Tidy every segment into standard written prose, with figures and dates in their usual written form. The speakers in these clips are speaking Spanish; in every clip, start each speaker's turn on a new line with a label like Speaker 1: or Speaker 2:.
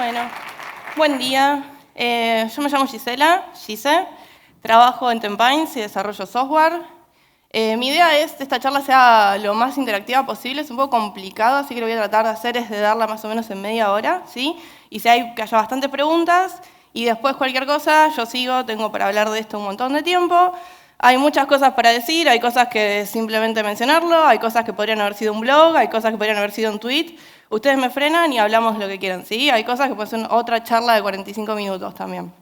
Speaker 1: Bueno, buen día. Yo me llamo Gisela, Gise, trabajo en Tempines y desarrollo software. Mi idea es que esta charla sea lo más interactiva posible, es un poco complicado, así que lo que voy a tratar de hacer es de darla más o menos en media hora, ¿sí? Y si hay que haya bastantes preguntas, y después cualquier cosa, yo sigo, tengo para hablar de esto un montón de tiempo. Hay muchas cosas para decir, hay cosas que simplemente mencionarlo, hay cosas que podrían haber sido un blog, hay cosas que podrían haber sido un tweet. Ustedes me frenan y hablamos lo que quieran, ¿sí? Hay cosas que pueden ser otra charla de 45 minutos también.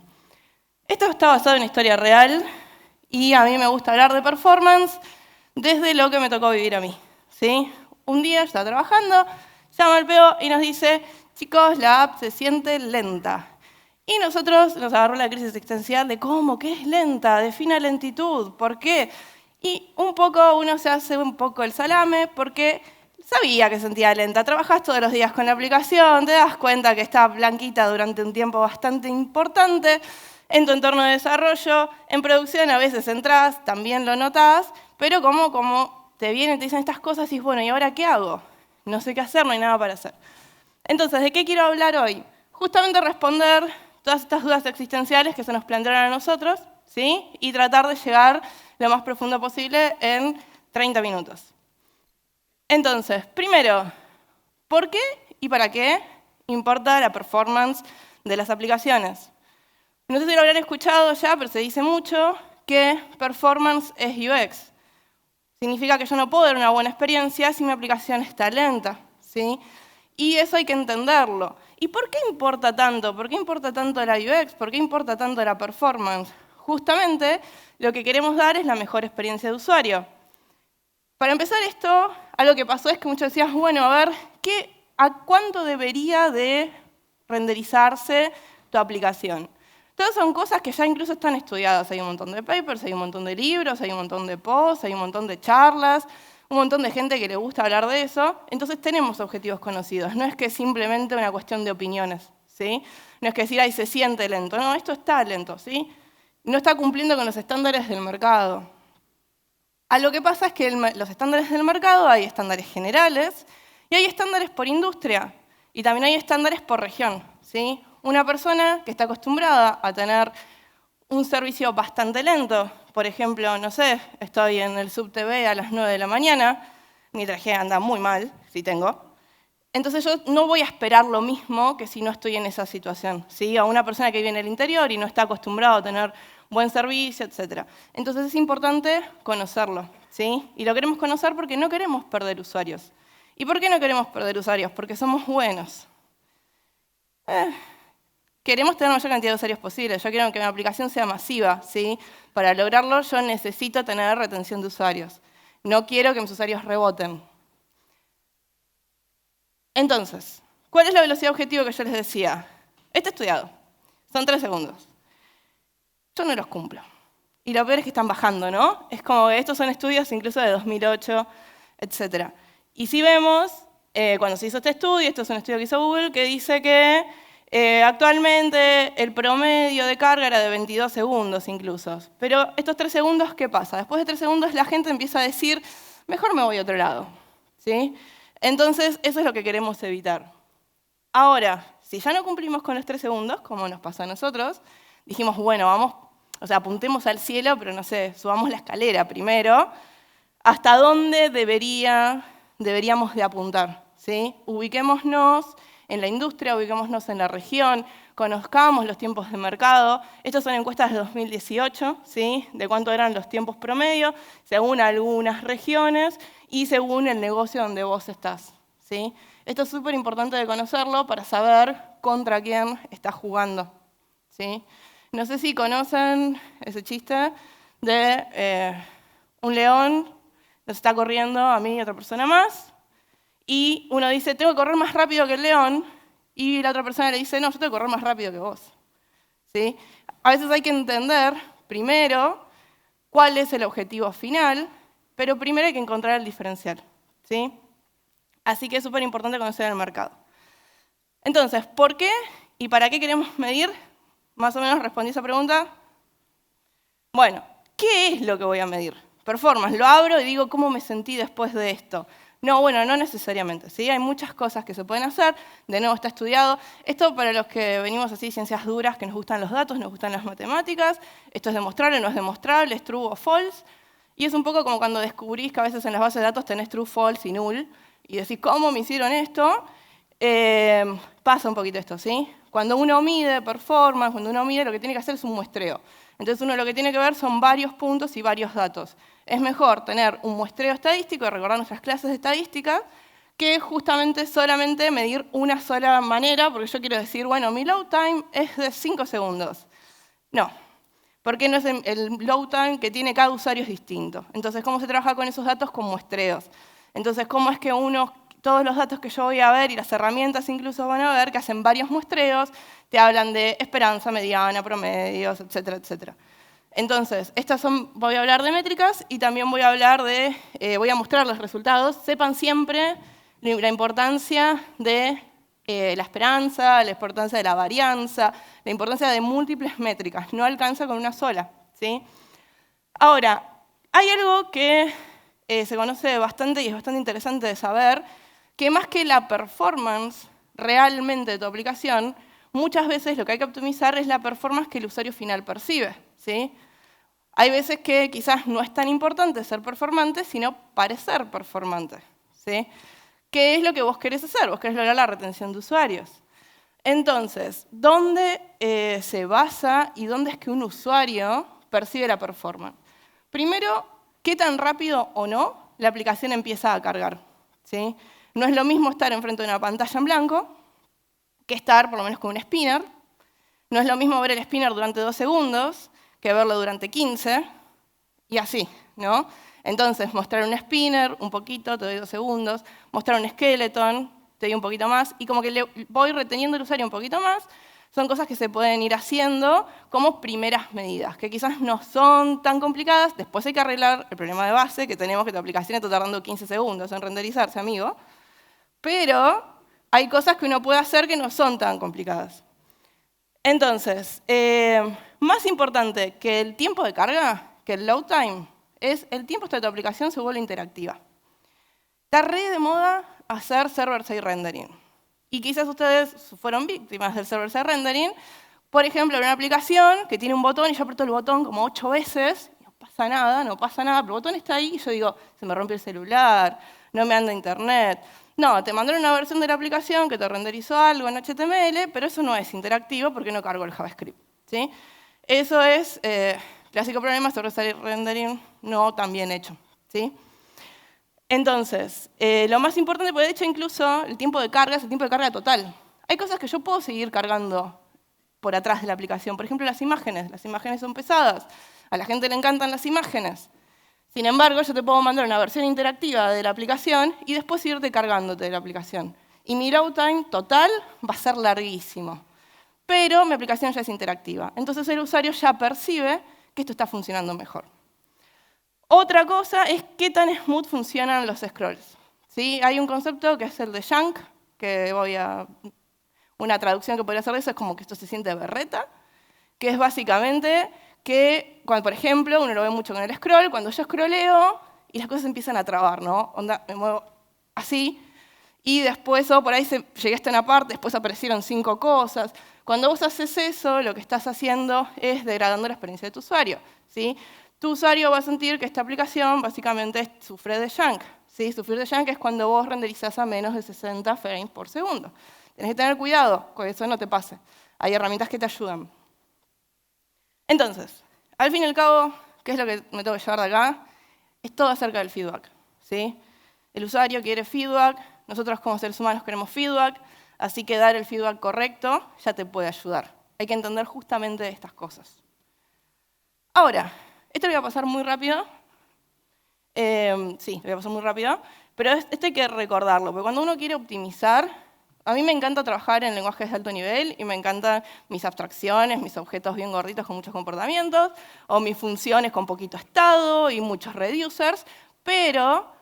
Speaker 1: Esto está basado en historia real y a mí me gusta hablar de performance desde lo que me tocó vivir a mí, ¿sí? Un día yo estaba trabajando, llama el PO y nos dice, chicos, la app se siente lenta. Y nosotros nos agarró la crisis existencial de cómo, qué es lenta, defina lentitud, ¿por qué? Y un poco uno se hace un poco el salame porque sabía que sentía lenta. Trabajás todos los días con la aplicación, te das cuenta que está blanquita durante un tiempo bastante importante en tu entorno de desarrollo. En producción a veces entras, también lo notás, pero como te vienen y te dicen estas cosas y dices, bueno, ¿y ahora qué hago? No sé qué hacer, no hay nada para hacer. Entonces, ¿de qué quiero hablar hoy? Justamente responder todas estas dudas existenciales que se nos plantearon a nosotros, ¿sí? Y tratar de llegar lo más profundo posible en 30 minutos. Entonces, primero, ¿por qué y para qué importa la performance de las aplicaciones? No sé si lo habrán escuchado ya, pero se dice mucho que performance es UX. Significa que yo no puedo dar una buena experiencia si mi aplicación está lenta, ¿sí? Y eso hay que entenderlo. ¿Y por qué importa tanto? ¿Por qué importa tanto la UX? ¿Por qué importa tanto la performance? Justamente lo que queremos dar es la mejor experiencia de usuario. Para empezar esto, algo que pasó es que muchos decían, bueno, a ver, ¿a cuánto debería de renderizarse tu aplicación? Todas son cosas que ya incluso están estudiadas. Hay un montón de papers, hay un montón de libros, hay un montón de posts, hay un montón de charlas, un montón de gente que le gusta hablar de eso. Entonces tenemos objetivos conocidos. No es que es simplemente una cuestión de opiniones, ¿sí? No es que decir, ay, se siente lento. No, esto está lento, ¿sí? No está cumpliendo con los estándares del mercado. A lo que pasa es que los estándares del mercado, hay estándares generales y hay estándares por industria. Y también hay estándares por región, ¿sí? Una persona que está acostumbrada a tener un servicio bastante lento, por ejemplo, no sé, estoy en el SubTV a las 9 de la mañana, mi traje anda muy mal, si tengo, entonces yo no voy a esperar lo mismo que si no estoy en esa situación, ¿sí? A una persona que vive en el interior y no está acostumbrado a tener buen servicio, etc. Entonces es importante conocerlo, ¿sí? Y lo queremos conocer porque no queremos perder usuarios. ¿Y por qué no queremos perder usuarios? Porque somos buenos. Queremos tener la mayor cantidad de usuarios posible. Yo quiero que mi aplicación sea masiva, ¿sí? Para lograrlo yo necesito tener retención de usuarios. No quiero que mis usuarios reboten. Entonces, ¿cuál es la velocidad objetivo que yo les decía? Está estudiado. Son 3 segundos. Yo no los cumplo. Y lo peor es que están bajando, ¿no? Es como que estos son estudios incluso de 2008, etc. Y si vemos, cuando se hizo este estudio, esto es un estudio que hizo Google, que dice que actualmente el promedio de carga era de 22 segundos incluso. Pero estos 3 segundos, ¿qué pasa? Después de 3 segundos la gente empieza a decir, mejor me voy a otro lado, ¿sí? Entonces, eso es lo que queremos evitar. Ahora, si ya no cumplimos con los 3 segundos, como nos pasa a nosotros, dijimos, bueno, vamos, apuntemos al cielo, pero no sé, subamos la escalera primero. ¿Hasta dónde deberíamos de apuntar? ¿Sí? Ubiquémonos en la industria, ubiquémonos en la región, conozcamos los tiempos de mercado. Estas son encuestas de 2018, ¿sí? De cuánto eran los tiempos promedio, según algunas regiones y según el negocio donde vos estás, ¿sí? Esto es súper importante de conocerlo para saber contra quién estás jugando, ¿sí? No sé si conocen ese chiste de un león nos está corriendo a mí y a otra persona más, y uno dice, tengo que correr más rápido que el león, y la otra persona le dice, no, yo tengo que correr más rápido que vos, ¿sí? A veces hay que entender, primero, cuál es el objetivo final, pero primero hay que encontrar el diferencial, ¿sí? Así que es súper importante conocer el mercado. Entonces, ¿por qué y para qué queremos medir? Más o menos respondí esa pregunta. Bueno, ¿qué es lo que voy a medir? Performance. Lo abro y digo, ¿cómo me sentí después de esto? No, bueno, no necesariamente, ¿sí? Hay muchas cosas que se pueden hacer, de nuevo está estudiado. Esto para los que venimos así, ciencias duras, que nos gustan los datos, nos gustan las matemáticas, esto es demostrable, no es demostrable, es true o false. Y es un poco como cuando descubrís que a veces en las bases de datos tenés true, false y null, y decís, ¿cómo me hicieron esto? Pasa un poquito esto, ¿sí? Cuando uno mide performance, cuando uno mide, lo que tiene que hacer es un muestreo. Entonces uno lo que tiene que ver son varios puntos y varios datos. Es mejor tener un muestreo estadístico, recordar nuestras clases de estadística, que justamente solamente medir una sola manera, porque yo quiero decir, bueno, mi load time es de 5 segundos. No, porque no es el load time que tiene cada usuario es distinto. Entonces, ¿cómo se trabaja con esos datos? Con muestreos. Entonces, ¿cómo es que todos los datos que yo voy a ver y las herramientas incluso van a ver, que hacen varios muestreos, te hablan de esperanza, mediana, promedios, etcétera, etcétera? Entonces, voy a hablar de métricas y también voy a mostrar los resultados. Sepan siempre la importancia de la esperanza, la importancia de la varianza, la importancia de múltiples métricas. No alcanza con una sola, ¿sí? Ahora, hay algo que se conoce bastante y es bastante interesante de saber, que más que la performance realmente de tu aplicación, muchas veces lo que hay que optimizar es la performance que el usuario final percibe, ¿sí? Hay veces que quizás no es tan importante ser performante, sino parecer performante, ¿sí? ¿Qué es lo que vos querés hacer? Vos querés lograr la retención de usuarios. Entonces, ¿dónde se basa y dónde es que un usuario percibe la performance? Primero, ¿qué tan rápido o no la aplicación empieza a cargar? ¿Sí? No es lo mismo estar enfrente de una pantalla en blanco que estar, por lo menos, con un spinner. No es lo mismo ver el spinner durante 2 segundos que verlo durante 15, y así, ¿no? Entonces, mostrar un spinner, un poquito, te doy 2 segundos, mostrar un skeleton, te doy un poquito más, y como que le voy reteniendo al usuario un poquito más, son cosas que se pueden ir haciendo como primeras medidas, que quizás no son tan complicadas, después hay que arreglar el problema de base, que tenemos que tu aplicación está tardando 15 segundos en renderizarse, amigo, pero hay cosas que uno puede hacer que no son tan complicadas. Entonces, más importante que el tiempo de carga, que el load time, es el tiempo hasta que tu aplicación se vuelve interactiva. Está re de moda hacer server-side rendering. Y quizás ustedes fueron víctimas del server-side rendering. Por ejemplo, en una aplicación que tiene un botón y yo aprieto el botón como 8 veces, y no pasa nada, pero el botón está ahí y yo digo, se me rompió el celular, no me anda internet. No, te mandaron una versión de la aplicación que te renderizó algo en HTML, pero eso no es interactivo porque no cargo el JavaScript, ¿sí? Eso es clásico problema de server-side rendering no tan bien hecho, ¿sí? Entonces, lo más importante, porque de hecho incluso el tiempo de carga es el tiempo de carga total. Hay cosas que yo puedo seguir cargando por atrás de la aplicación. Por ejemplo, las imágenes son pesadas. A la gente le encantan las imágenes. Sin embargo, yo te puedo mandar una versión interactiva de la aplicación y después irte cargándote de la aplicación. Y mi load time total va a ser larguísimo. Pero mi aplicación ya es interactiva. Entonces el usuario ya percibe que esto está funcionando mejor. Otra cosa es qué tan smooth funcionan los scrolls, ¿sí? Hay un concepto que es el de chunk, que una traducción que podría hacer de eso es como que esto se siente berreta, que es básicamente que, por ejemplo, uno lo ve mucho con el scroll, cuando yo scrolleo y las cosas empiezan a trabar, ¿no? Onda, me muevo así, y después, por ahí llegué hasta una parte, después aparecieron 5 cosas. Cuando vos haces eso, lo que estás haciendo es degradando la experiencia de tu usuario, ¿sí? Tu usuario va a sentir que esta aplicación básicamente sufre de chunk, ¿sí? Sufrir de chunk es cuando vos renderizás a menos de 60 frames por segundo. Tenés que tener cuidado, que eso no te pase. Hay herramientas que te ayudan. Entonces, al fin y al cabo, ¿qué es lo que me tengo que llevar de acá? Es todo acerca del feedback, ¿sí? El usuario quiere feedback, nosotros como seres humanos queremos feedback, así que dar el feedback correcto ya te puede ayudar. Hay que entender justamente estas cosas. Ahora, esto lo voy a pasar muy rápido. Sí, lo voy a pasar muy rápido, pero esto hay que recordarlo, porque cuando uno quiere optimizar, a mí me encanta trabajar en lenguajes de alto nivel y me encantan mis abstracciones, mis objetos bien gorditos con muchos comportamientos, o mis funciones con poquito estado y muchos reducers, pero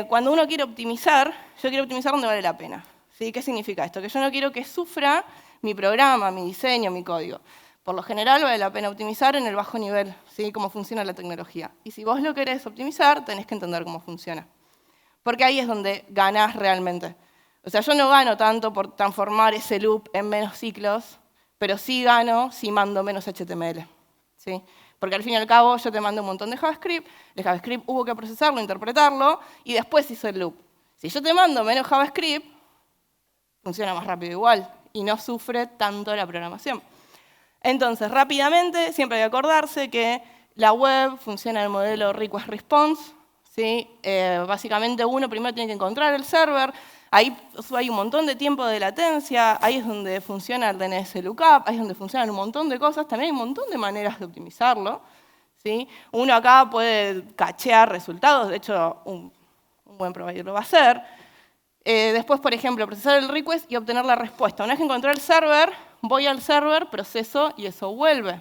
Speaker 1: cuando uno quiere optimizar, yo quiero optimizar donde vale la pena. ¿Sí? ¿Qué significa esto? Que yo no quiero que sufra mi programa, mi diseño, mi código. Por lo general vale la pena optimizar en el bajo nivel, ¿sí? Cómo funciona la tecnología. Y si vos lo querés optimizar, tenés que entender cómo funciona. porque ahí es donde ganás realmente. O sea, yo no gano tanto por transformar ese loop en menos ciclos, pero sí gano si mando menos HTML. ¿Sí? Porque al fin y al cabo yo te mando un montón de JavaScript, el JavaScript hubo que procesarlo, interpretarlo, y después hizo el loop. Si yo te mando menos JavaScript, funciona más rápido igual, y no sufre tanto la programación. Entonces, rápidamente, siempre hay que acordarse que la web funciona en el modelo Request Response. ¿Sí? Básicamente uno primero tiene que encontrar el server, ahí hay un montón de tiempo de latencia, ahí es donde funciona el DNS Lookup, ahí es donde funcionan un montón de cosas, también hay un montón de maneras de optimizarlo. ¿Sí? Uno acá puede cachear resultados, de hecho un buen provider lo va a hacer. Después, por ejemplo, procesar el request y obtener la respuesta. Una vez que encontré el server, voy al server, proceso y eso vuelve.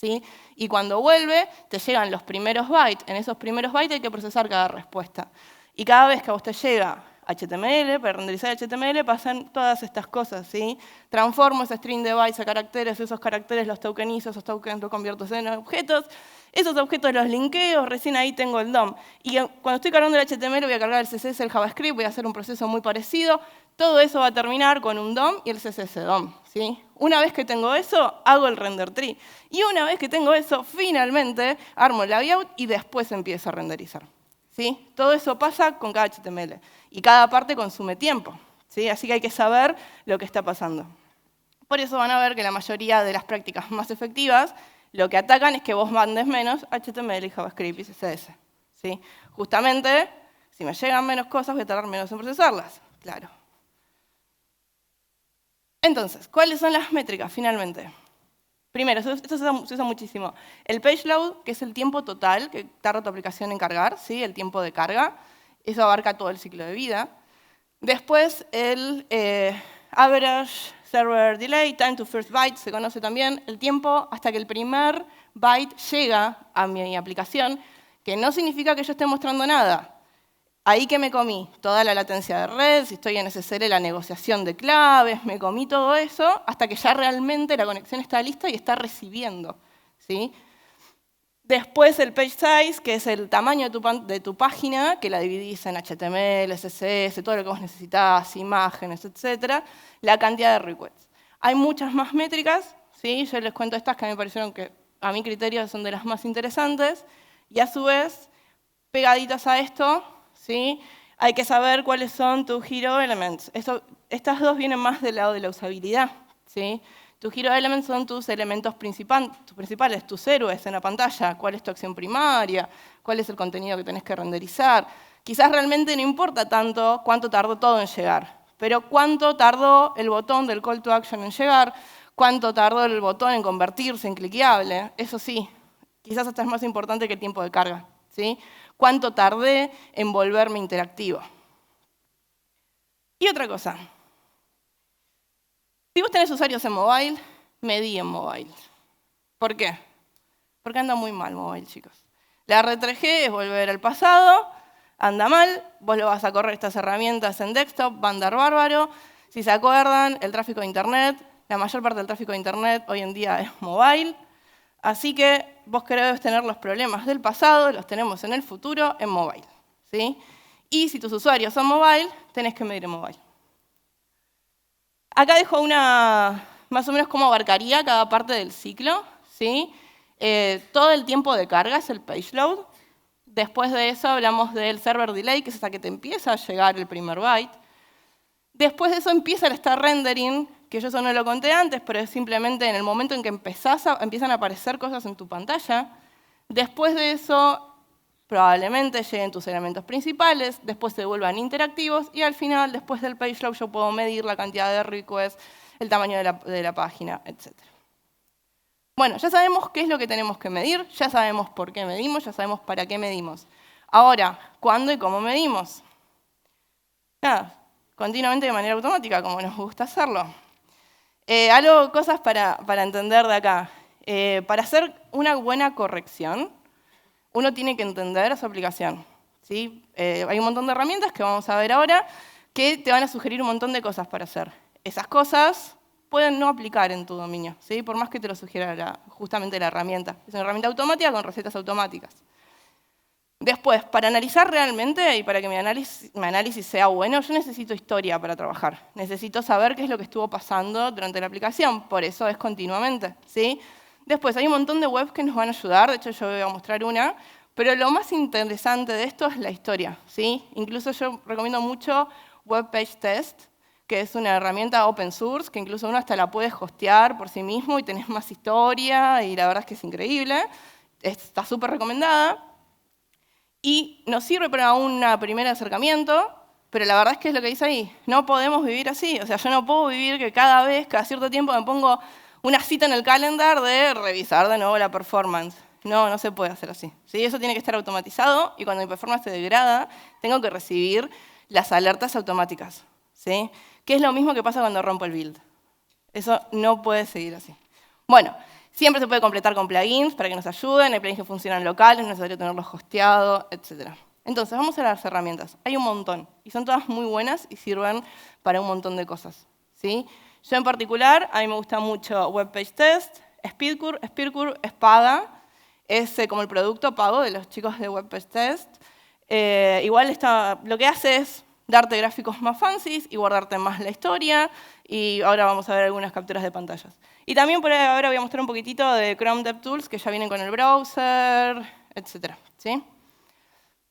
Speaker 1: ¿Sí? Y cuando vuelve, te llegan los primeros bytes. En esos primeros bytes hay que procesar cada respuesta. Y cada vez que a usted llega HTML, para renderizar HTML, pasan todas estas cosas. ¿Sí? Transformo ese string de bytes a caracteres, esos caracteres los tokenizo, esos tokens los convierto en objetos, esos objetos los linkeo, recién ahí tengo el DOM. Y cuando estoy cargando el HTML voy a cargar el CSS, el JavaScript, voy a hacer un proceso muy parecido. Todo eso va a terminar con un DOM y el CSS DOM. ¿Sí? Una vez que tengo eso, hago el render tree. Y una vez que tengo eso, finalmente armo el layout y después empiezo a renderizar. ¿Sí? Todo eso pasa con cada HTML. Y cada parte consume tiempo. ¿Sí? Así que hay que saber lo que está pasando. Por eso van a ver que la mayoría de las prácticas más efectivas lo que atacan es que vos mandes menos HTML y JavaScript y CSS. ¿Sí? Justamente, si me llegan menos cosas, voy a tardar menos en procesarlas. Claro. Entonces, ¿cuáles son las métricas finalmente? Primero, esto se usa muchísimo. El page load, que es el tiempo total que tarda tu aplicación en cargar, ¿sí? El tiempo de carga. Eso abarca todo el ciclo de vida. Después, el average server delay, time to first byte, se conoce también, el tiempo hasta que el primer byte llega a mi aplicación, que no significa que yo esté mostrando nada. Ahí que me comí toda la latencia de red, si estoy en SSL, la negociación de claves, me comí todo eso hasta que ya realmente la conexión está lista y está recibiendo. ¿Sí? Después el page size, que es el tamaño de tu página, que la dividís en HTML, CSS, todo lo que vos necesitás, imágenes, etc. La cantidad de requests. Hay muchas más métricas, ¿sí? Yo les cuento estas que a mí me parecieron que, a mi criterio, son de las más interesantes. Y a su vez, pegaditas a esto, ¿sí? Hay que saber cuáles son tus hero elements. Estas dos vienen más del lado de la usabilidad. ¿Sí? Tus hero elements son tus elementos principales, tus héroes en la pantalla. ¿Cuál es tu acción primaria? ¿Cuál es el contenido que tenés que renderizar? Quizás realmente no importa tanto cuánto tardó todo en llegar, pero cuánto tardó el botón del call to action en llegar, cuánto tardó el botón en convertirse en cliqueable. Eso sí, quizás hasta es más importante que el tiempo de carga. ¿Sí? Cuánto tardé en volverme interactivo. Y otra cosa. Si vos tenés usuarios en mobile, medí en mobile. ¿Por qué? Porque anda muy mal mobile, chicos. La R3G es volver al pasado, anda mal, vos lo vas a correr estas herramientas en desktop, va a andar bárbaro. Si se acuerdan, el tráfico de Internet, la mayor parte del tráfico de Internet hoy en día es mobile. Así que vos querés tener los problemas del pasado, los tenemos en el futuro en mobile. ¿Sí? Y si tus usuarios son mobile, tenés que medir en mobile. Acá dejo más o menos cómo abarcaría cada parte del ciclo. ¿Sí? Todo el tiempo de carga es el page load. Después de eso hablamos del server delay, que es hasta que te empieza a llegar el primer byte. Después de eso empieza el start rendering, que yo eso no lo conté antes, pero es simplemente en el momento en que empiezan a aparecer cosas en tu pantalla. Después de eso, probablemente lleguen tus elementos principales, después se vuelvan interactivos y al final, después del page load, yo puedo medir la cantidad de requests, el tamaño de la página, etc. Bueno, ya sabemos qué es lo que tenemos que medir, ya sabemos por qué medimos, ya sabemos para qué medimos. Ahora, ¿cuándo y cómo medimos? Nada, continuamente de manera automática, como nos gusta hacerlo. Cosas para entender de acá. Para hacer una buena corrección, uno tiene que entender a su aplicación. ¿Sí? Hay un montón de herramientas que vamos a ver ahora que te van a sugerir un montón de cosas para hacer. Esas cosas pueden no aplicar en tu dominio, ¿sí? Por más que te lo sugiera justamente la herramienta. Es una herramienta automática con recetas automáticas. Después, para analizar realmente y para que mi análisis sea bueno, yo necesito historia para trabajar. Necesito saber qué es lo que estuvo pasando durante la aplicación, por eso es continuamente, ¿sí? Después, hay un montón de webs que nos van a ayudar, de hecho yo voy a mostrar una, pero lo más interesante de esto es la historia, ¿sí? Incluso yo recomiendo mucho Web Page Test, que es una herramienta open source, que incluso uno hasta la puede hostear por sí mismo y tenés más historia, y la verdad es que es increíble. Está súper recomendada. Y nos sirve para un primer acercamiento, pero la verdad es que es lo que dice ahí. No podemos vivir así. O sea, yo no puedo vivir que cada vez, cada cierto tiempo, me pongo una cita en el calendar de revisar de nuevo la performance. No, no se puede hacer así. ¿Sí? Eso tiene que estar automatizado y cuando mi performance se degrada, tengo que recibir las alertas automáticas. ¿Sí? Que es lo mismo que pasa cuando rompo el build. Eso no puede seguir así. Bueno, siempre se puede completar con plugins para que nos ayuden. Hay plugins que funcionan locales, no es necesario tenerlos hosteados, etc. Entonces, vamos a las herramientas. Hay un montón, y son todas muy buenas y sirven para un montón de cosas. ¿Sí? Yo en particular, a mí me gusta mucho Web Page Test, SpeedCurve. SpeedCurve es paga, es como el producto pago de los chicos de Web Page Test. Igual lo que hace es darte gráficos más fancies y guardarte más la historia. Y ahora vamos a ver algunas capturas de pantallas. Y también por ahora voy a mostrar un poquitito de Chrome DevTools, que ya vienen con el browser, etc. ¿Sí?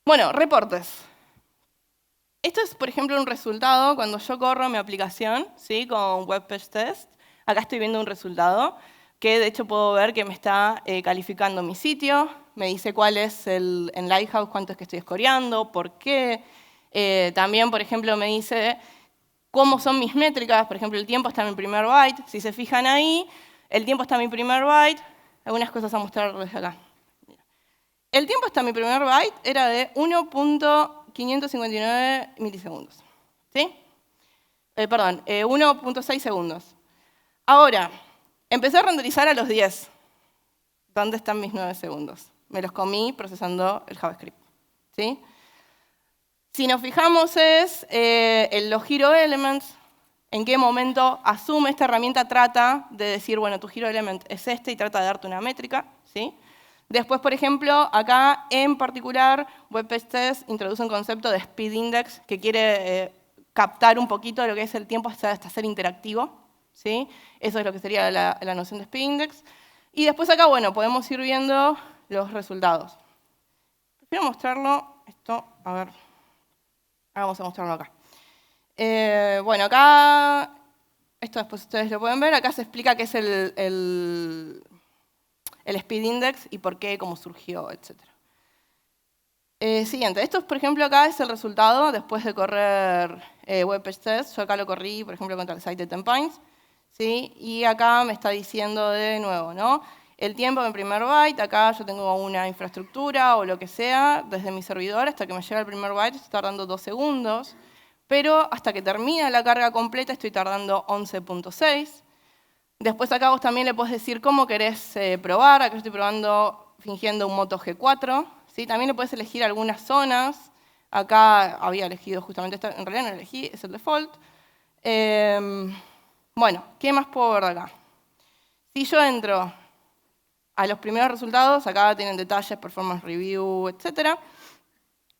Speaker 1: Bueno, reportes. Esto es, por ejemplo, un resultado cuando yo corro mi aplicación, ¿sí? Con Web Page Test. Acá estoy viendo un resultado que, de hecho, puedo ver que me está calificando mi sitio, me dice cuál es en Lighthouse, cuánto es que estoy scoreando, por qué. También, por ejemplo, me dice cómo son mis métricas. Por ejemplo, el tiempo está en mi primer byte. Si se fijan ahí, el tiempo está en mi primer byte. Algunas cosas a mostrar desde acá. El tiempo está en mi primer byte era de 1.559 milisegundos. ¿Sí? Perdón, 1.6 segundos. Ahora, empecé a renderizar a los 10. ¿Dónde están mis 9 segundos? Me los comí procesando el JavaScript. ¿Sí? Si nos fijamos es los Hero Elements, en qué momento asume esta herramienta, trata de decir, bueno, tu Hero Element es este y trata de darte una métrica. ¿Sí? Después, por ejemplo, acá en particular, Web Page Test introduce un concepto de Speed Index que quiere captar un poquito de lo que es el tiempo hasta ser interactivo. ¿Sí? Eso es lo que sería la noción de Speed Index. Y después acá, bueno, podemos ir viendo los resultados. Prefiero mostrarlo, esto, a ver. Vamos a mostrarlo acá. Bueno, acá, esto después ustedes lo pueden ver, acá se explica qué es el Speed Index y por qué, cómo surgió, etc. Siguiente, esto, por ejemplo, acá es el resultado después de correr Web Page Test. Yo acá lo corrí, por ejemplo, contra el site de 10 Pines. ¿Sí? Y acá me está diciendo de nuevo, ¿no? El tiempo en primer byte, acá yo tengo una infraestructura o lo que sea, desde mi servidor hasta que me llega el primer byte estoy tardando 2 segundos, pero hasta que termina la carga completa estoy tardando 11.6. Después acá vos también le podés decir cómo querés probar. Acá yo estoy probando fingiendo un Moto G4. ¿Sí? También le podés elegir algunas zonas. Acá había elegido justamente esta, en realidad no lo elegí, es el default. Bueno, ¿qué más puedo ver de acá? Si yo entro a los primeros resultados, acá tienen detalles, performance review, etc.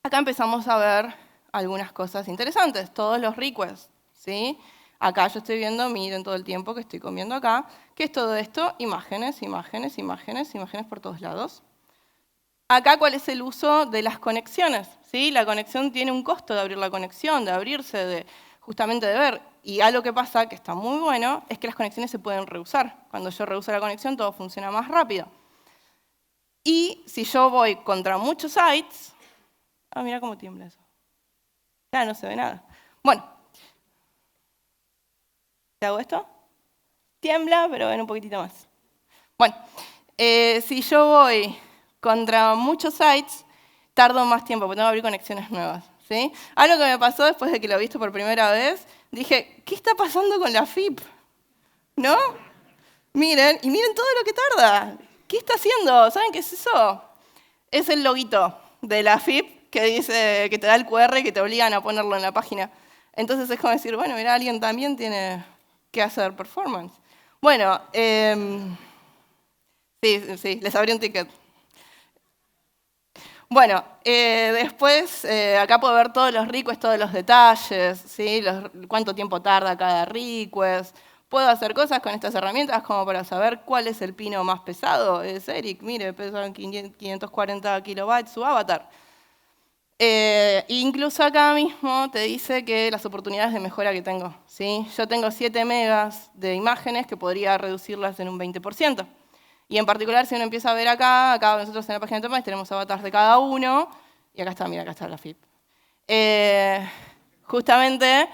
Speaker 1: Acá empezamos a ver algunas cosas interesantes, todos los requests. ¿Sí? Acá yo estoy viendo, miren todo el tiempo que estoy comiendo acá. ¿Qué es todo esto? Imágenes, imágenes, imágenes, imágenes por todos lados. Acá, ¿cuál es el uso de las conexiones? ¿Sí? La conexión tiene un costo de abrir la conexión, de abrirse, justamente de ver. Y algo que pasa, que está muy bueno, es que las conexiones se pueden reusar. Cuando yo reuso la conexión, todo funciona más rápido. Y si yo voy contra muchos sites... Ah, mira cómo tiembla eso. Ya no se ve nada. Bueno. ¿Te hago esto? Tiembla, pero ven un poquitito más. Bueno, si yo voy contra muchos sites, tardo más tiempo, porque tengo que abrir conexiones nuevas. ¿Sí? Algo que me pasó después de que lo he visto por primera vez, dije, ¿qué está pasando con la FIP? ¿No? Miren, y miren todo lo que tarda. ¿Qué está haciendo? ¿Saben qué es eso? Es el loguito de la FIP que dice que te da el QR y que te obligan a ponerlo en la página. Entonces es como decir, bueno, mira, alguien también tiene que hacer performance. Bueno, sí, les abrí un ticket. Bueno, después acá puedo ver todos los requests, todos los detalles, ¿sí? Cuánto tiempo tarda cada request. Puedo hacer cosas con estas herramientas como para saber cuál es el pino más pesado. Es Eric, mire, pesa 540 kilobytes su avatar. Incluso acá mismo te dice que las oportunidades de mejora que tengo, ¿sí? Yo tengo 7 megas de imágenes que podría reducirlas en un 20%. Y en particular, si uno empieza a ver acá nosotros en la página de Enterprise tenemos avatars de cada uno, y acá está, mira, acá está la FIP. Justamente,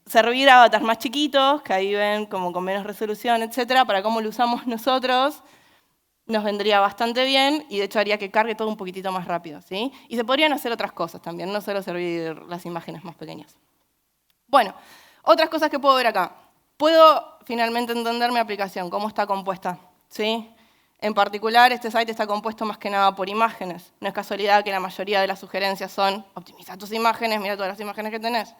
Speaker 1: servir avatars más chiquitos, que ahí ven como con menos resolución, etcétera, para cómo lo usamos nosotros, nos vendría bastante bien, y de hecho haría que cargue todo un poquitito más rápido, ¿sí? Y se podrían hacer otras cosas también, no solo servir las imágenes más pequeñas. Bueno, otras cosas que puedo ver acá. Puedo finalmente entender mi aplicación, cómo está compuesta, ¿sí? En particular, este site está compuesto más que nada por imágenes. No es casualidad que la mayoría de las sugerencias son optimiza tus imágenes, mira todas las imágenes que tenés.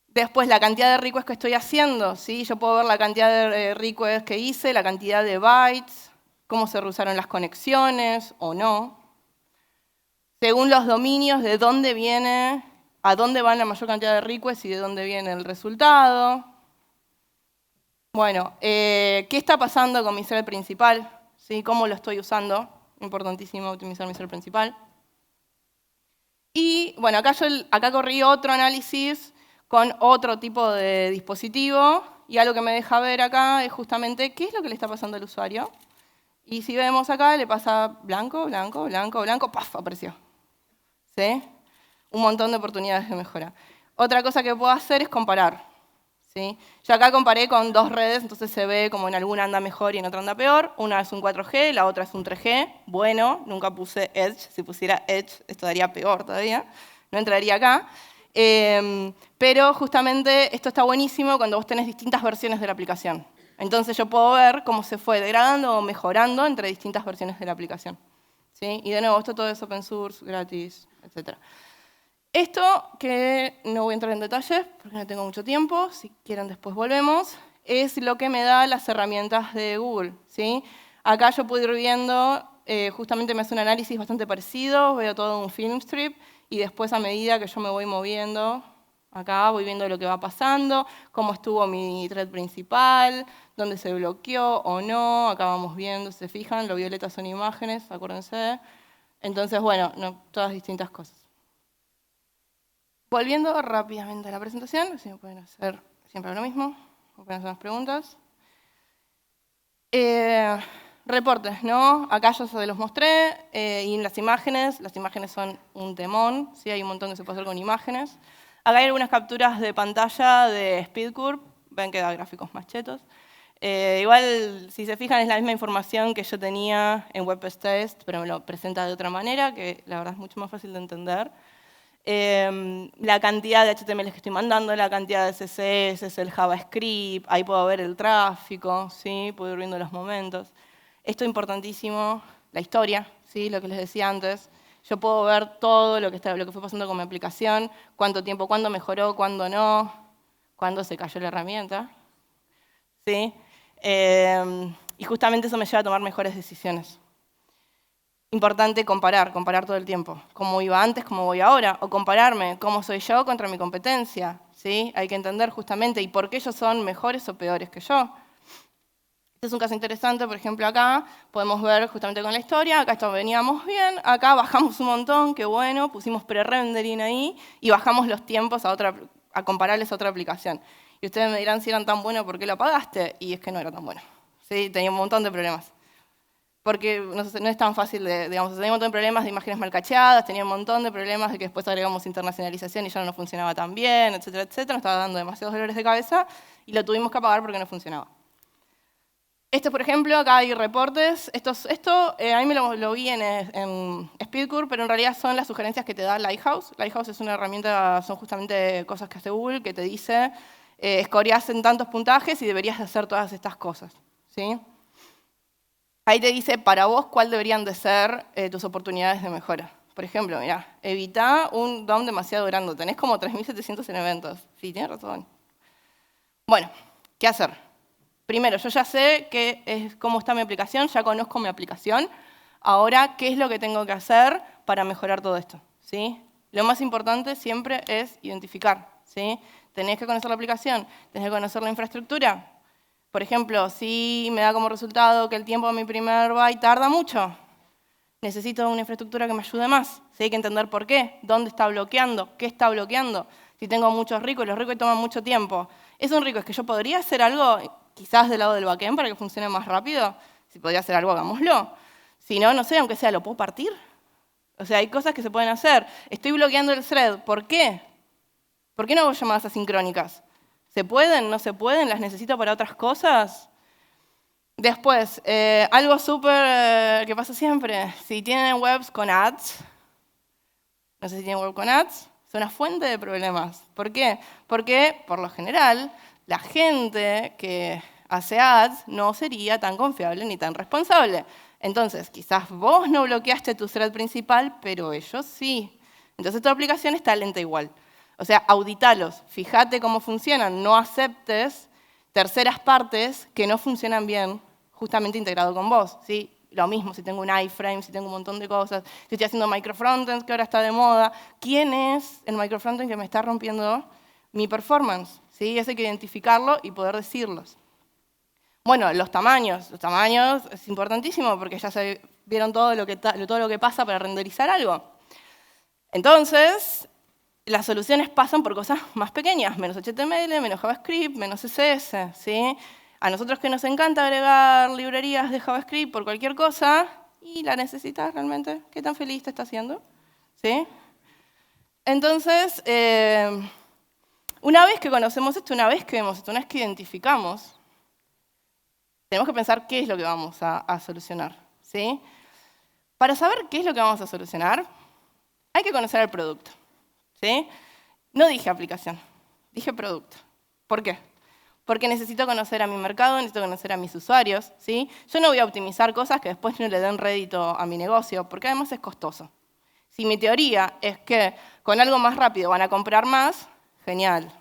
Speaker 1: Después, la cantidad de requests que estoy haciendo, ¿sí? Yo puedo ver la cantidad de requests que hice, la cantidad de bytes, cómo se reusaron las conexiones o no. Según los dominios, de dónde viene, a dónde van la mayor cantidad de requests y de dónde viene el resultado. Bueno, ¿qué está pasando con mi thread principal? ¿Sí? ¿Cómo lo estoy usando? Importantísimo optimizar mi thread principal. Y bueno, acá corrí otro análisis con otro tipo de dispositivo, y algo que me deja ver acá es justamente qué es lo que le está pasando al usuario. Y si vemos acá, le pasa blanco, blanco, blanco, blanco, ¡paf! Apareció. ¿Sí? Un montón de oportunidades de mejora. Otra cosa que puedo hacer es comparar, ¿sí? Yo acá comparé con 2 redes, entonces se ve como en alguna anda mejor y en otra anda peor. Una es un 4G, la otra es un 3G. Bueno, nunca puse Edge. Si pusiera Edge, esto daría peor todavía. No entraría acá. Pero justamente esto está buenísimo cuando vos tenés distintas versiones de la aplicación. Entonces yo puedo ver cómo se fue degradando o mejorando entre distintas versiones de la aplicación, ¿sí? Y de nuevo, esto todo es open source, gratis, etc. Esto, que no voy a entrar en detalles porque no tengo mucho tiempo, si quieren después volvemos, es lo que me da las herramientas de Google, ¿sí? Acá yo puedo ir viendo, justamente me hace un análisis bastante parecido, veo todo un film strip, y después a medida que yo me voy moviendo, acá voy viendo lo que va pasando, cómo estuvo mi thread principal, dónde se bloqueó o no, acá vamos viendo, si se fijan, lo violeta son imágenes, acuérdense. Entonces, bueno, todas distintas cosas. Volviendo rápidamente a la presentación, si me pueden hacer siempre lo mismo, me pueden hacer unas preguntas. Reportes, ¿no? Acá yo se los mostré, y en las imágenes son un temón, ¿sí? Hay un montón que se puede hacer con imágenes. Acá hay algunas capturas de pantalla de SpeedCurve, ven que da gráficos más chetos. Igual, si se fijan, es la misma información que yo tenía en WebTest, pero me lo presenta de otra manera, que la verdad es mucho más fácil de entender. La cantidad de HTML que estoy mandando, la cantidad de CSS, el JavaScript, ahí puedo ver el tráfico, ¿sí? Puedo ir viendo los momentos. Esto es importantísimo, la historia, ¿sí? Lo que les decía antes. Yo puedo ver todo lo que fue pasando con mi aplicación, cuánto tiempo, cuándo mejoró, cuándo no, cuándo se cayó la herramienta, ¿sí? Y justamente eso me lleva a tomar mejores decisiones. Importante comparar todo el tiempo. Cómo iba antes, cómo voy ahora. O compararme cómo soy yo contra mi competencia, ¿sí? Hay que entender justamente y por qué ellos son mejores o peores que yo. Este es un caso interesante, por ejemplo, acá podemos ver justamente con la historia, acá esto veníamos bien, acá bajamos un montón, qué bueno, pusimos pre-rendering ahí y bajamos los tiempos a compararles a otra aplicación. Y ustedes me dirán si eran tan buenos, ¿por qué lo apagaste? Y es que no era tan bueno, ¿sí? Tenía un montón de problemas. Porque no es tan fácil tenía un montón de problemas de imágenes mal cacheadas, tenía un montón de problemas de que después agregamos internacionalización y ya no funcionaba tan bien, etcétera, etcétera. Nos estaba dando demasiados dolores de cabeza y lo tuvimos que apagar porque no funcionaba. Esto, por ejemplo, acá hay reportes. A mí me lo vi en SpeedCurve, pero en realidad son las sugerencias que te da Lighthouse. Lighthouse es una herramienta, son justamente cosas que hace Google, que te dice, escoreás en tantos puntajes y deberías de hacer todas estas cosas, ¿sí? Ahí te dice, para vos, cuál deberían de ser tus oportunidades de mejora. Por ejemplo, mirá, evita un DOM demasiado grande. Tenés como 3.700 en eventos. Sí, tienes razón. Bueno, ¿qué hacer? Primero, yo ya sé cómo está mi aplicación, ya conozco mi aplicación. Ahora, ¿qué es lo que tengo que hacer para mejorar todo esto? ¿Sí? Lo más importante siempre es identificar. ¿Sí? Tenés que conocer la aplicación, tenés que conocer la infraestructura. Por ejemplo, si me da como resultado que el tiempo de mi primer byte tarda mucho, necesito una infraestructura que me ayude más. ¿Sí? Hay que entender por qué, dónde está bloqueando, qué está bloqueando. Si tengo muchos ricos, los ricos toman mucho tiempo. ¿Es un rico? ¿Es que yo podría hacer algo quizás del lado del backend para que funcione más rápido? Si podría hacer algo, hagámoslo. Si no, no sé, aunque sea, ¿lo puedo partir? O sea, hay cosas que se pueden hacer. Estoy bloqueando el thread. ¿Por qué? ¿Por qué no hago llamadas asincrónicas? ¿Se pueden? ¿No se pueden? ¿Las necesito para otras cosas? Después, algo súper que pasa siempre. Si tienen webs con ads, no sé si tienen web con ads, es una fuente de problemas. ¿Por qué? Porque, por lo general, la gente que hace ads no sería tan confiable ni tan responsable. Entonces, quizás vos no bloqueaste tu thread principal, pero ellos sí. Entonces, tu aplicación está lenta igual. O sea, auditalos, fíjate cómo funcionan, no aceptes terceras partes que no funcionan bien, justamente integrado con vos. ¿Sí? Lo mismo, si tengo un iframe, si tengo un montón de cosas, si estoy haciendo microfrontends, que ahora está de moda. ¿Quién es el microfrontend que me está rompiendo mi performance? ¿Sí? Eso hay que identificarlo y poder decirlos. Bueno, los tamaños es importantísimo porque ya se vieron todo lo que pasa para renderizar algo. Entonces, las soluciones pasan por cosas más pequeñas, menos HTML, menos JavaScript, menos CSS. ¿Sí? A nosotros que nos encanta agregar librerías de JavaScript por cualquier cosa, y la necesitas realmente, ¿qué tan feliz te está haciendo? ¿Sí? Entonces, una vez que conocemos esto, una vez que vemos esto, una vez que identificamos, tenemos que pensar qué es lo que vamos a solucionar. ¿Sí? Para saber qué es lo que vamos a solucionar, hay que conocer el producto. ¿Sí? No dije aplicación, dije producto. ¿Por qué? Porque necesito conocer a mi mercado, necesito conocer a mis usuarios. ¿Sí? Yo no voy a optimizar cosas que después no le den rédito a mi negocio, porque además es costoso. Si mi teoría es que con algo más rápido van a comprar más, genial.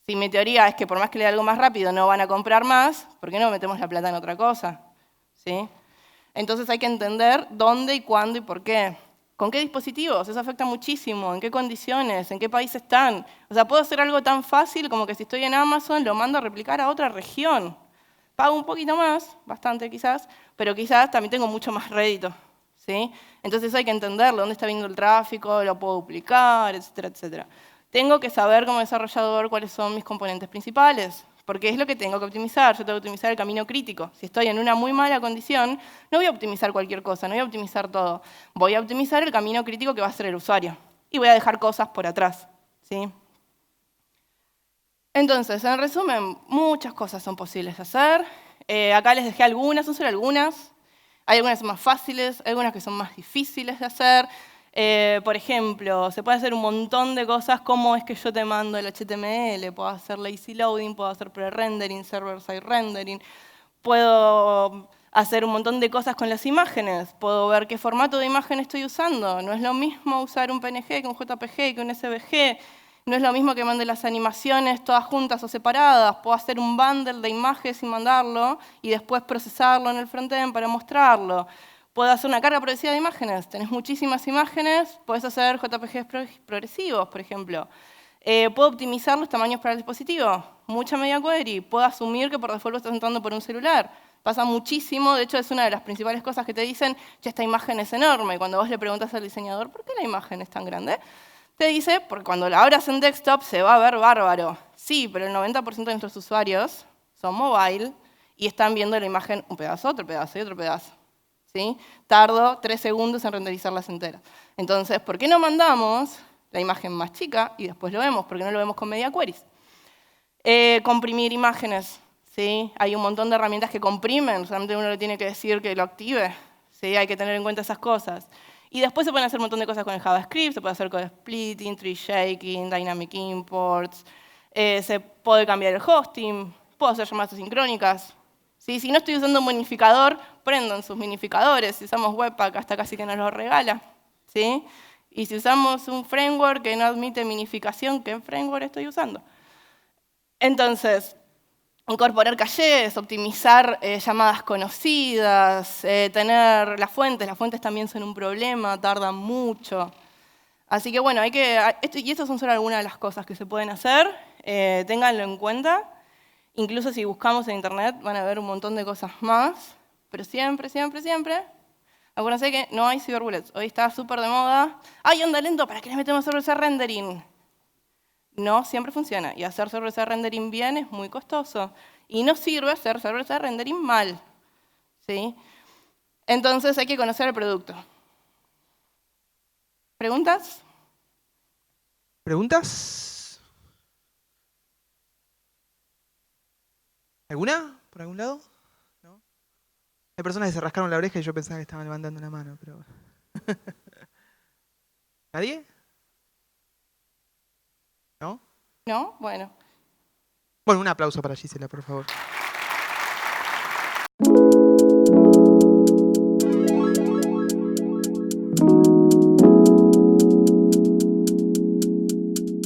Speaker 1: Si mi teoría es que por más que le dé algo más rápido no van a comprar más, ¿por qué no metemos la plata en otra cosa? ¿Sí? Entonces hay que entender dónde y cuándo y por qué. ¿Con qué dispositivos? Eso afecta muchísimo. ¿En qué condiciones? ¿En qué país están? O sea, puedo hacer algo tan fácil como que si estoy en Amazon lo mando a replicar a otra región. Pago un poquito más, bastante quizás, pero quizás también tengo mucho más rédito. ¿Sí? Entonces hay que entenderlo, dónde está viendo el tráfico, lo puedo duplicar, etcétera, etcétera. Tengo que saber como desarrollador cuáles son mis componentes principales, porque es lo que tengo que optimizar. Yo tengo que optimizar el camino crítico. Si estoy en una muy mala condición, no voy a optimizar cualquier cosa, no voy a optimizar todo. Voy a optimizar el camino crítico que va a ser el usuario. Y voy a dejar cosas por atrás. ¿Sí? Entonces, en resumen, muchas cosas son posibles de hacer. Acá les dejé algunas, son solo algunas. Hay algunas que son más fáciles, hay algunas que son más difíciles de hacer. Por ejemplo, se puede hacer un montón de cosas. ¿Cómo es que yo te mando el HTML? Puedo hacer lazy loading, puedo hacer pre-rendering, server-side rendering. Puedo hacer un montón de cosas con las imágenes. Puedo ver qué formato de imagen estoy usando. No es lo mismo usar un PNG que un JPG, que un SVG. No es lo mismo que mande las animaciones todas juntas o separadas. Puedo hacer un bundle de imágenes y mandarlo y después procesarlo en el frontend para mostrarlo. Puedo hacer una carga progresiva de imágenes. Tenés muchísimas imágenes, podés hacer JPGs progresivos, por ejemplo. Puedo optimizar los tamaños para el dispositivo. Mucha media query. Puedo asumir que por default lo estás entrando por un celular. Pasa muchísimo, de hecho es una de las principales cosas que te dicen, ya esta imagen es enorme. Cuando vos le preguntas al diseñador, ¿por qué la imagen es tan grande? Te dice, porque cuando la abras en desktop se va a ver bárbaro. Sí, pero el 90% de nuestros usuarios son mobile y están viendo la imagen un pedazo, otro pedazo y otro pedazo. ¿Sí? Tardo 3 segundos en renderizarlas enteras. Entonces, ¿por qué no mandamos la imagen más chica y después lo vemos? ¿Por qué no lo vemos con media queries? Comprimir imágenes. ¿Sí? Hay un montón de herramientas que comprimen, solamente uno le tiene que decir que lo active. ¿Sí? Hay que tener en cuenta esas cosas. Y después se pueden hacer un montón de cosas con el JavaScript, se puede hacer con splitting, tree shaking, dynamic imports, se puede cambiar el hosting, puedo hacer llamadas asincrónicas. ¿Sí? Si no estoy usando un minificador, prendan sus minificadores. Si usamos Webpack, hasta casi que nos lo regala. ¿Sí? Y si usamos un framework que no admite minificación, ¿qué framework estoy usando? Entonces, incorporar cachés, optimizar llamadas conocidas, tener las fuentes también son un problema, tardan mucho. Así que bueno, y estas son solo algunas de las cosas que se pueden hacer, ténganlo en cuenta. Incluso si buscamos en internet van a ver un montón de cosas más, pero siempre, siempre, siempre, acuérdense que no hay ciberbullets. Hoy está súper de moda. ¡Ay, onda lento! ¿Para qué les metemos server-side rendering? No siempre funciona, y hacer server-side rendering bien es muy costoso. Y no sirve hacer server-side rendering mal, ¿sí? Entonces hay que conocer el producto. ¿Preguntas?
Speaker 2: ¿Preguntas? ¿Alguna? ¿Por algún lado? ¿No? Hay personas que se rascaron la oreja y yo pensaba que estaban levantando la mano, pero... ¿Nadie? ¿No?
Speaker 1: ¿No? Bueno.
Speaker 2: Bueno, un aplauso para Gisela, por favor.